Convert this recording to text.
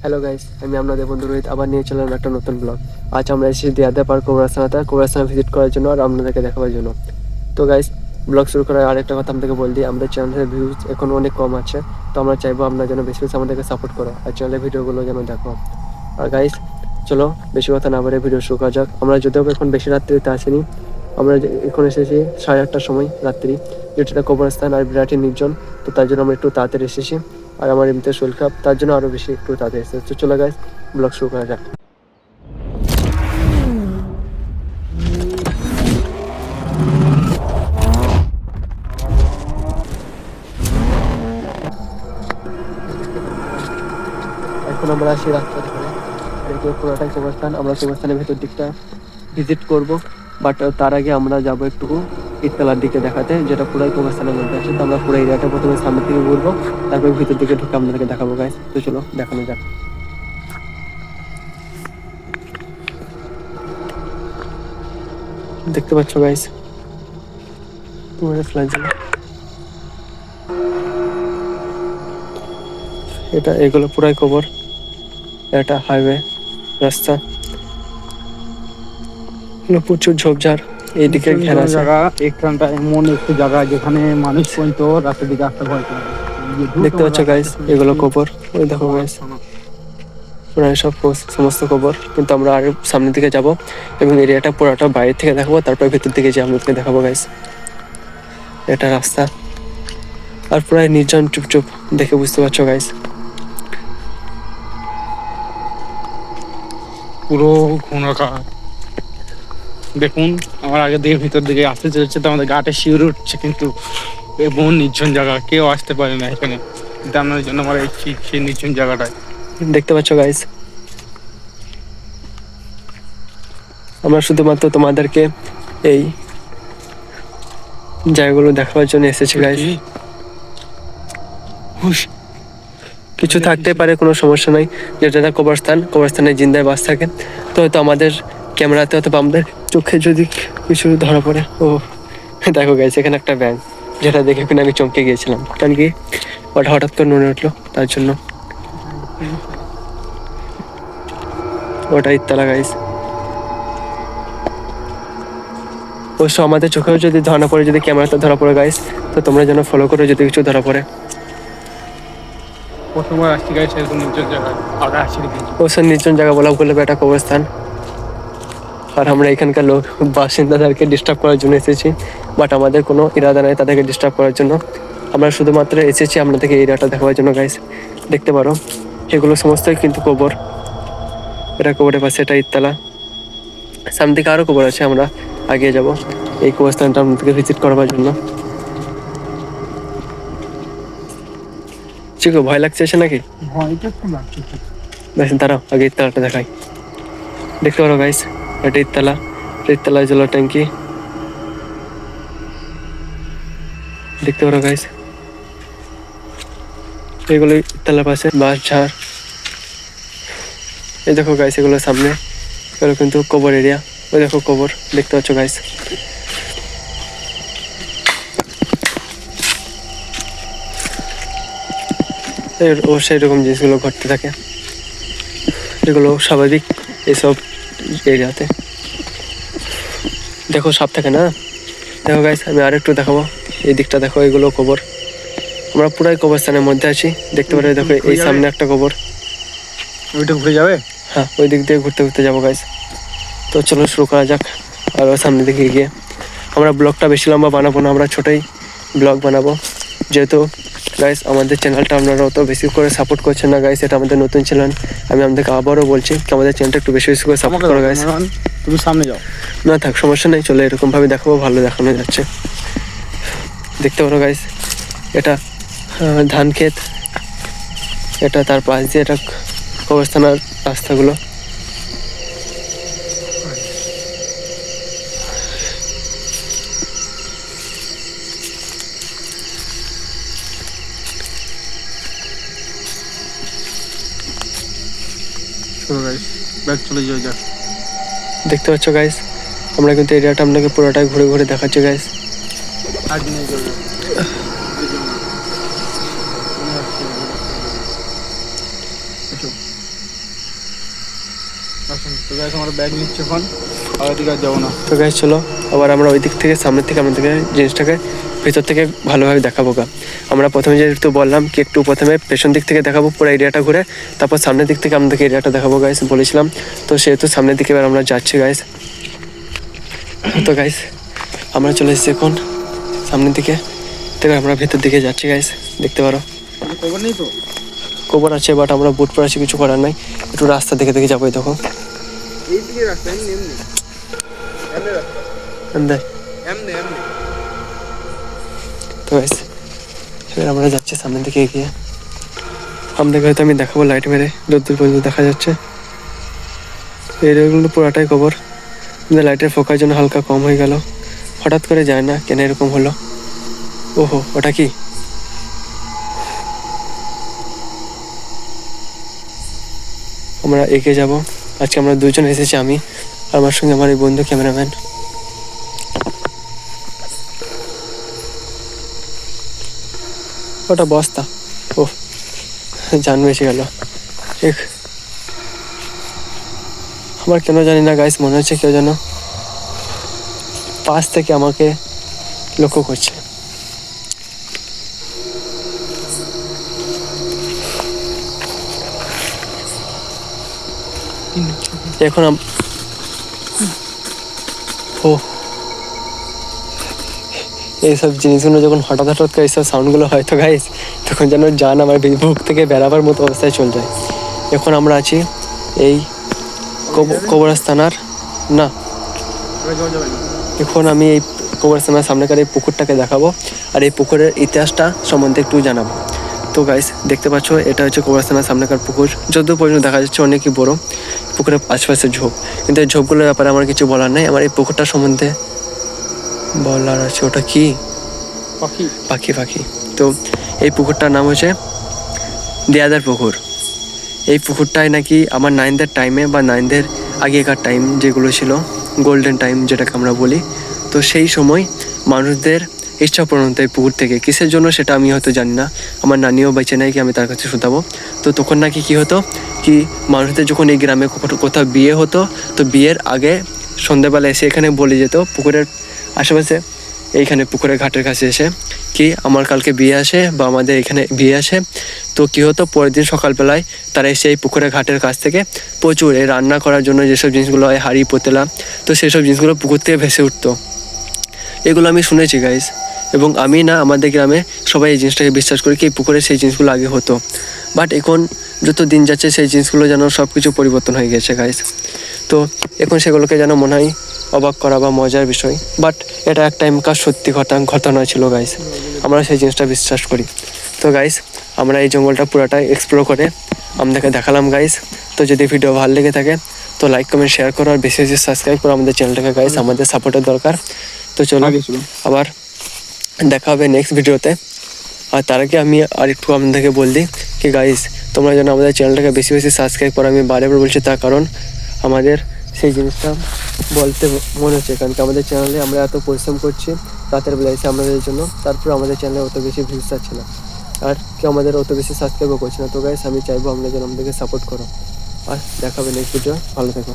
Hello guys, আমি আপনাদের বন্ধু রোহিত আবার নিয়ে চললাম একটা নতুন ব্লগ। আজ আমরা এসেছি দিয়াদা পার্ক কোবরাস্থানাতে ভিজিট করার জন্য আর আপনাদেরকে দেখাবার জন্য। তো গাইস, ব্লগ শুরু করার আরেকটা কথা আপনাদেরকে বল দিই, আমাদের চ্যানেলের ভিউজ এখন অনেক কম আছে। তো আমরা চাইবো আপনারা যেন বেশি বেশি আমাদেরকে সাপোর্ট করো আর চ্যানেলের ভিডিওগুলো যেন দেখো। আর গাইস, চলো বেশি কথা না বলে ভিডিও শুরু করা যাক। আমরা যদিও এখন বেশি রাত্রিতে আসিনি, আমরা এখন এসেছি 8:30টার সময় রাত্রি, যেটা কবরস্থান আর বিরাটি নির্জন। তো তার জন্য আমরা একটু তাড়াতাড়ি এসেছি। আর আমার এমনিতে শরীর খারাপ, তার জন্য আরও বেশি একটু তাড়াতাড়ি এসেছে। তো চলো গাইস, ব্লগ শুরু করা যাক। এখন আমরা আসি রাস্তা ধরে, এটা পুরোটাই কবরস্থান। আমরা কবরস্থানের ভেতর দিকটা ভিজিট করব, বাট তার আগে আমরা যাবো একটু ইটতলার দিকে দেখাতে, যেটা পুরাই কবরস্থানের মধ্যে আছে। তো আমরা পুরো এরিয়াটা প্রথমে সামনে থেকে ঘুরবো, তারপর ভিতর দিকে ঢুকে আপনাদেরকে দেখাবো গাইস। তো চলো দেখানো যাক। দেখতে পাচ্ছ গাইস, তোমার ফ্ল্যাশ, এটা এগুলো পুরাই কবর। এটা হাইওয়ে রাস্তা, প্রচুর ঝোপঝাড় এইদিকে ঘেরা আছে। জায়গা এখানটা এমন একটি জায়গা যেখানে মানুষ পর্যন্ত রাতের দিকে আসতে ভয় করে। দেখতে পাচ্ছ গাইস, এগুলো কবর। ওই দেখো গাইস, পুরাই সব সমস্ত কবর। কিন্তু আমরা আর সামনের দিকে যাব এবং এরিয়াটা পুরোটা বাইরে থেকে দেখাবো, তারপর ভিতর দিকে যে আপনাদেরকে দেখাবো গাইস। এটা রাস্তা আর পুরাই নির্জন, চুপচুপ, দেখে বুঝতে পারছো গাইস। পুরো ঘনকার দেখুন, আমার আগে দিকে ভিতর দিকে আসতে চলেছে তো আমাদের গাটে শিউরে উঠছে, কিন্তু এমন নির্জন জায়গা কেউ আসতে পারে না এখানে। কিন্তু আপনার জন্য আমরা এসেছি সেই নির্জন জায়গাটায়। দেখতে পাচ্ছ গাইস, আমরা শুধুমাত্র তোমাদেরকে এই জায়গাগুলো দেখাবার জন্য এসেছি গাইস। কিছু থাকতে পারে, কোনো সমস্যা নাই। যেটা কবরস্থানে জিন্দায় বাস থাকে। তো হয়তো আমাদের ক্যামেরাতে অথবা আমাদের চোখে যদি কিছু ধরা পড়ে। ও দেখো গাইস, এখানে একটা ব্যাঙ, যেটা দেখে কিনা আমি চমকে গিয়েছিলাম, কারণ কি ওটা হঠাৎ করে নড়ে উঠলো, তার জন্য। ওটা ইটতলা গাইস। অবশ্য আমাদের চোখেও যদি ধরা পড়ে, যদি ক্যামেরাতে ধরা পড়ে গাইস, তো তোমরা যেন ফলো করো যদি কিছু ধরা পড়ে। প্রথমবার আসছি গাইছে এরকম নির্জন জায়গায়, আগে আসছি দেখেছি। অবশ্য নির্জন জায়গা বলা বললে একটা কবরস্থান। আর আমরা এখানকার লোক বাসিন্দাদেরকে ডিস্টার্ব করার জন্য এসেছি, বাট আমাদের কোনো ইরাদা নেই তাদেরকে ডিস্টার্ব করার জন্য। আমরা শুধুমাত্র এসেছি আপনাদেরকে এরিয়াটা দেখাবার জন্য গাইস। দেখতে পারো এগুলো সমস্তই কিন্তু কবর। এটা কবরের পাশে এটা ইটতলা, সামনে দিকে আরও কবর আছে। আমরা এগিয়ে যাব এই কবরস্থানটা আপনাদেরকে ভিজিট করবার জন্য। ঠিক, ভয় লাগছে এসে নাকি? ভয়টা তো লাগছে। বেশ দাঁড়াও, আগে ইটতলাটা দেখাই। দেখতে পারো গাইস, এটা ইটতলা জলের ট্যাঙ্কি। দেখতে পারো গাইস, এগুলো ইটতলার পাশে বাঁশ ঝাড়। এই দেখো গাইস, এগুলো সামনে, এগুলো কিন্তু কবর এরিয়া। ওই দেখো কবর, দেখতে পাচ্ছ গাইস। অবশ্যই এরকম জিনিসগুলো ঘটতে থাকে, এগুলো স্বাভাবিক এইসব এরিয়াতে। দেখো সাপ থাকে না। দেখো গাইস, আমি আরেকটু দেখাবো। এই দিকটা দেখো, এগুলো কবর। আমরা পুরাই কবরস্থানের মধ্যে আছি। দেখতে পারো দেখো, এই সামনে একটা কবর। ওইটা ঘুরে যাবে। হ্যাঁ, ওই দিক দিয়ে ঘুরতে ঘুরতে যাবো গাইস। তো চলো শুরু করা যাক। আর সামনের দিকে গিয়ে আমরা ব্লগটা বেশি লম্বা বানাবো না, আমরা ছোটোই ব্লগ বানাবো। যেহেতু গাইস আমাদের চ্যানেলটা আপনারা অত বেশি করে সাপোর্ট করছেন না গাইস, এটা আমাদের নতুন চ্যানেল। আমি আপনাদেরকে আবারও বলছি কি আমাদের চ্যানেলটা একটু বেশি বেশি করে সাপোর্ট করো গাইস। তুমি সামনে যাও। না থাক, সমস্যা নেই, চলো এরকমভাবে দেখাবো, ভালো দেখানো যাচ্ছে। দেখতে পারো গাইস, এটা ধান ক্ষেত। এটা তার পাশ দিয়ে এটা কবরস্থানের রাস্তাগুলো। চলে যাও যাক। দেখতে পাচ্ছ গাইস, আমরা কিন্তু এরিয়াটা আপনাকে পুরোটাই ঘুরে ঘুরে দেখাচ্ছি গাইস। আজ নিয়ে যাবো। আসুন তো গাইস আমরা ব্যাগ নিচ্ছি এখন, আর ওদিকে আর যাবো না। তো গাইস চলো আবার আমরা ওই দিক থেকে সামনের থেকে আমাদেরকে জিনিসটাকে ভিতর থেকে ভালোভাবে দেখাবো গা। আমরা প্রথমে যেহেতু বললাম কি একটু প্রথমে পেছন দিক থেকে দেখাবো পুরো এরিয়াটা ঘুরে, তারপর সামনের দিক থেকে আমাদেরকে এরিয়াটা দেখাবো গাইস বলেছিলাম। তো সেহেতু সামনের দিকে এবার আমরা যাচ্ছি গাইস। তো গাইস আমরা চলে এসেছি এখন সামনের দিকে, তো আমরা ভেতর দিকে যাচ্ছি গাইস, দেখতে পারো। খবর নেই তো, খবর আছে বাট আমরা বুট পরে আছি, কিছু করার নাই, একটু রাস্তা দেখে দেখে যাবো। দেখো এই দিকে রাস্তা এমনি এমনি এমনি রাস্তা দেখ। এমনি এমনি। তো গাইস এবার আমরা যাচ্ছি সামনের দিকে এগিয়ে, আমাদেরকে হয়তো আমি দেখাবো লাইট মেরে দূর দূর পর্যন্ত দেখা যাচ্ছে। এরিয়াগুলো পুরাটাই কভার, কিন্তু লাইটের ফোকাস জন্য হালকা কম হয়ে গেল, হঠাৎ করে যায় না কেন এরকম হলো। ওহো ওটা কি? আমরা এগিয়ে যাব। আজকে আমরা দুজন এসেছি, আমি আর আমার সঙ্গে আমার এই বন্ধু ক্যামেরাম্যান। ওটা বস্তা, ও জান বেঁচে গেল। ঠিক আমার কেন জানি না গাইস, মনে হচ্ছে কেউ যেন পাশ থেকে আমাকে লক্ষ্য করছে। এখন ও এইসব জিনিসগুলো যখন হঠাৎ হঠাৎ করে এইসব সাউন্ডগুলো হয় তো গাইস, তখন যেন জান আমার বুক থেকে বেরাবার মতো অবস্থায় চলে যায়। এখন আমরা আছি এই কবরস্থানার না, এখন আমি এই কবরস্থানার সামনেকার এই পুকুরটাকে দেখাবো আর এই পুকুরের ইতিহাসটা সম্বন্ধে একটু জানাবো। তো গাইস দেখতে পাচ্ছ এটা হচ্ছে কবরস্থানার সামনেকার পুকুর, যতদূর পর্যন্ত দেখা যাচ্ছে অনেকই বড়। পুকুরের আশপাশে ঝোপ, কিন্তু এই ঝোপগুলোর ব্যাপারে আমার কিছু বলার নেই। আমার এই পুকুরটা সম্বন্ধে বলার আছে। ওটা কি? পাখি পাখি পাখি। তো এই পুকুরটার নাম হচ্ছে দেয়াদার পুকুর। এই পুকুরটায় নাকি আমার নাইনদের টাইমে বা নাইনদের আগেকার টাইম যেগুলো ছিল, গোল্ডেন টাইম যেটাকে আমরা বলি, তো সেই সময় মানুষদের ইচ্ছা পূরণ হতো এই পুকুর থেকে। কিসের জন্য সেটা আমি হয়তো জানি না, আমার নানিও বেঁচে নেয় কি আমি তার কাছে শুধাবো। তো তখন নাকি কী হতো কি, মানুষদের যখন এই গ্রামে কোথাও বিয়ে হতো, তো বিয়ের আগে সন্ধ্যেবেলা এসে এখানে বলে যেত পুকুরের আশেপাশে, এইখানে পুকুরের ঘাটের কাছে এসে কি আমার কালকে বিয়ে আসে বা আমাদের এখানে বিয়ে আসে। তো কী হতো, পরের দিন সকালবেলায় তারা এসে এই পুকুরের ঘাটের কাছ থেকে প্রচুর এই রান্না করার জন্য যেসব জিনিসগুলো হয়, হাঁড়ি পোতেলা, তো সেসব জিনিসগুলো পুকুর থেকে ভেসে উঠতো। এগুলো আমি শুনেছি গাইস, এবং আমি না আমাদের গ্রামে সবাই এই জিনিসটাকে বিশ্বাস করি কি এই পুকুরে সেই জিনিসগুলো আগে হতো। বাট এখন যত দিন যাচ্ছে সেই জিনিসগুলো যেন সব কিছু পরিবর্তন হয়ে গেছে গাইস। তো এখন সেগুলোকে যেন মনে হয় অবাক করা বা মজার বিষয়, বাট এটা এক টাইমকার সত্যি ঘটনা ছিল গাইস, আমরা সেই জিনিসটা বিশ্বাস করি। তো গাইস আমরা এই জঙ্গলটা পুরোটাই এক্সপ্লোর করে আমাদেরকে দেখালাম গাইস। তো যদি ভিডিও ভালো লেগে থাকে তো লাইক কমেন্ট শেয়ার করো আর বেশি বেশি সাবস্ক্রাইব করো আমাদের চ্যানেলটাকে গাইস, আমাদের সাপোর্টের দরকার। তো চলো আবার দেখা হবে নেক্সট ভিডিওতে। আর তার আগে আমি আরেকটু আপনাদেরকে বল দিই কি গাইস, তোমরা যেন আমাদের চ্যানেলটাকে বেশি বেশি সাবস্ক্রাইব করো। আমি বারে বলছি তার কারণ আমাদের সেই জিনিসটা বলতে মনে হচ্ছে, কারণ কি আমাদের চ্যানেলে আমরা এত পরিশ্রম করছি রাতের বেলা এসে আমাদের জন্য, তারপর আমাদের চ্যানেলে অত বেশি ভিউজ যাচ্ছে না আর কেউ আমাদের অত বেশি সাবস্ক্রাইবও করছে না। তো গাইস আমি চাইবো আমরা যেন আমাদেরকে সাপোর্ট করো। আর দেখা হবে নেক্সট ভিডিও, ভালো থেকো।